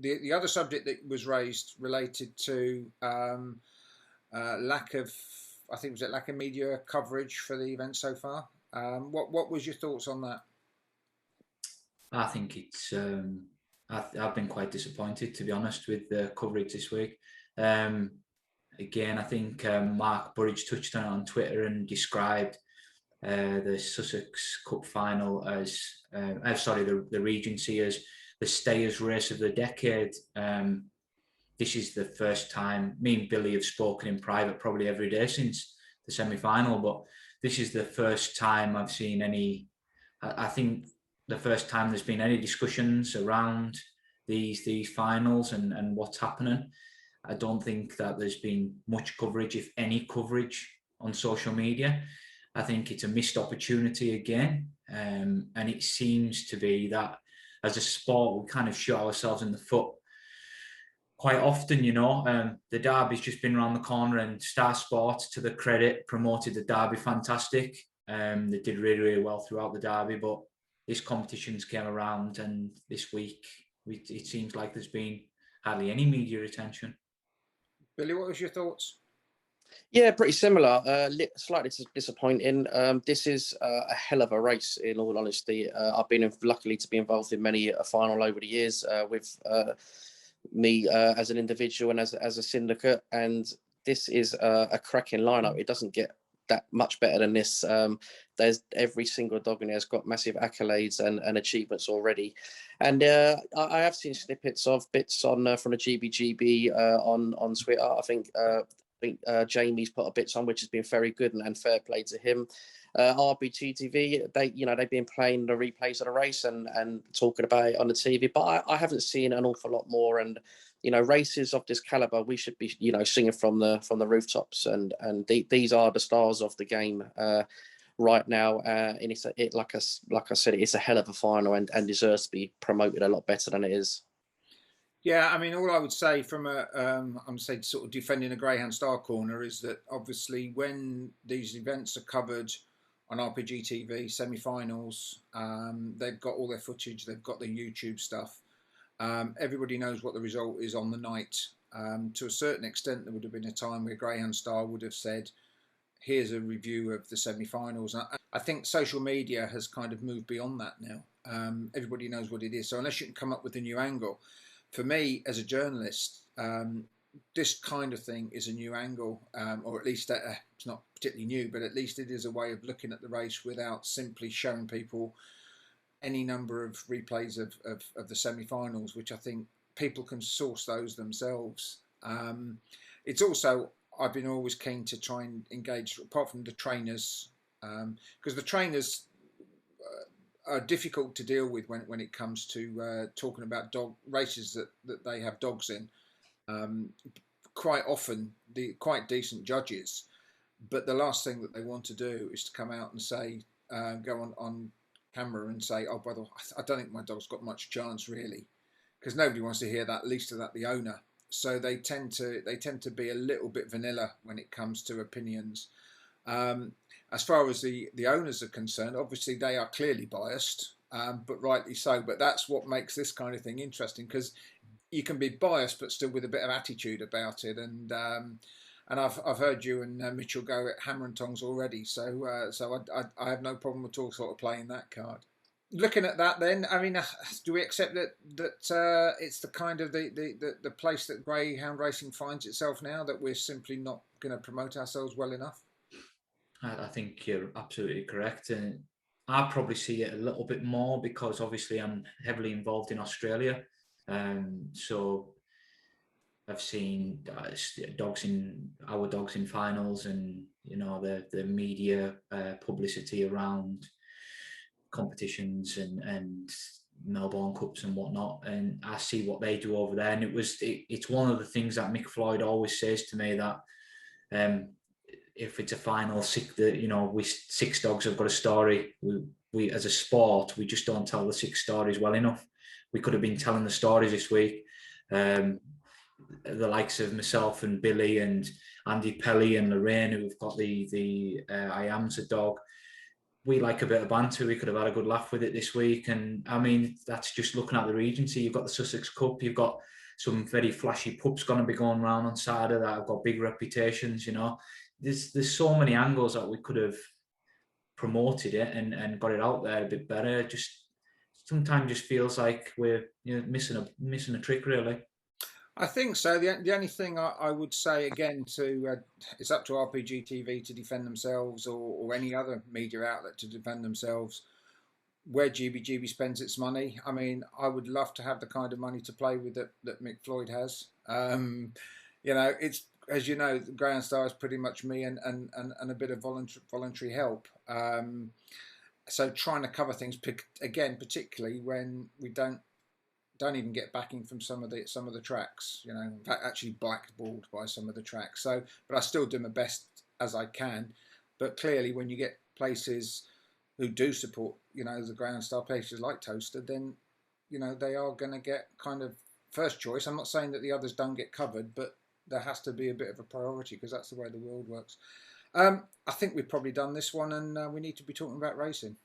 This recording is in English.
The other subject that was raised related to lack of, I think, was it lack of media coverage for the event so far. What was your thoughts on that? I think it's. I've been quite disappointed, to be honest, with the coverage this week. Um, Again, I think Mark Burridge touched on it on Twitter and described the Sussex Cup final as, sorry, the Regency as the stayers race of the decade. This is the first time me and Billy have spoken in private probably every day since the semi-final, but this is the first time I've seen any. I think the first time there's been any discussions around these finals and what's happening. I don't think that there's been much coverage, if any coverage, on social media. I think it's a missed opportunity again, and it seems to be that as a sport we kind of shoot ourselves in the foot quite often. The derby's just been around the corner, and Star Sport, to the credit, promoted the derby fantastic. They did really, really well throughout the derby, but this competition's came around, and this week it seems like there's been hardly any media attention. Billy, what was your thoughts? Yeah, pretty similar. Slightly disappointing. This is a hell of a race, in all honesty. I've been luckily to be involved in many a final over the years with me as an individual and as a syndicate, and this is a cracking lineup. It doesn't get that much better than this. There's every single dog in there has got massive accolades and achievements already, and I have seen snippets of bits on from the GBGB on Twitter. I think Jamie's put a bits on, which has been very good, and fair play to him. RBGTV, they've been playing the replays of the race and talking about it on the TV, but I haven't seen an awful lot more. And races of this caliber, we should be singing from the rooftops. And these are the stars of the game right now. And like I said, it's a hell of a final and deserves to be promoted a lot better than it is. Yeah, I mean, all I would say from I'm saying sort of defending a Greyhound Star Corner is that obviously when these events are covered on RPG TV semi-finals, they've got all their footage, they've got their YouTube stuff. Everybody knows what the result is on the night. To a certain extent, there would have been a time where Greyhound Star would have said, "Here's a review of the semi-finals." I think social media has kind of moved beyond that now. Everybody knows what it is, so unless you can come up with a new angle. For me, as a journalist, this kind of thing is a new angle, or at least it's not particularly new, but at least it is a way of looking at the race without simply showing people any number of replays of the semi-finals, which I think people can source those themselves. It's also, I've been always keen to try and engage, apart from the trainers, because the trainers are difficult to deal with when it comes to talking about dog races that they have dogs in. Quite often, the quite decent judges, but the last thing that they want to do is to come out and say, go on camera and say, "Oh, by the way, I don't think my dog's got much chance, really," because nobody wants to hear that. Least of that, the owner. So they tend to be a little bit vanilla when it comes to opinions. As far as the owners are concerned, obviously they are clearly biased, but rightly so. But that's what makes this kind of thing interesting, because you can be biased but still with a bit of attitude about it. And I've heard you and Mitchell go at hammer and tongs already, so I have no problem at all sort of playing that card. Looking at that, then, I mean, do we accept that it's the kind of the place that Greyhound Racing finds itself now, that we're simply not going to promote ourselves well enough? I think you're absolutely correct, and I probably see it a little bit more because obviously I'm heavily involved in Australia, so I've seen our dogs in finals, and the media publicity around competitions and Melbourne Cups and whatnot, and I see what they do over there, and it's one of the things that Mick Floyd always says to me, that if it's a final, we six dogs have got a story. We as a sport, we just don't tell the six stories well enough. We could have been telling the stories this week. The likes of myself and Billy and Andy Pelly and Lorraine, who've got the I Am's a dog. we like a bit of banter. We could have had a good laugh with it this week. And I mean, that's just looking at the Regency. You've got the Sussex Cup. You've got some very flashy pubs going to be going around on Saturday that have got big reputations. You know, there's so many angles that we could have promoted it and got it out there a bit better. Just sometimes just feels like we're missing a trick, really. I think so. The only thing I would say again it's up to RPG TV to defend themselves, or any other media outlet to defend themselves, where GBGB spends its money. I mean, I would love to have the kind of money to play with that Mick Floyd has. It's, as you know, the Grey Star is pretty much me and a bit of voluntary help. So trying to cover things again, particularly when we don't even get backing from some of the tracks, in fact, actually blackballed by some of the tracks. So, but I still do my best as I can. But clearly, when you get places who do support, the Grey Star, places like Toaster, then, they are going to get kind of first choice. I'm not saying that the others don't get covered, but there has to be a bit of a priority, because that's the way the world works. I think we've probably done this one, and we need to be talking about racing.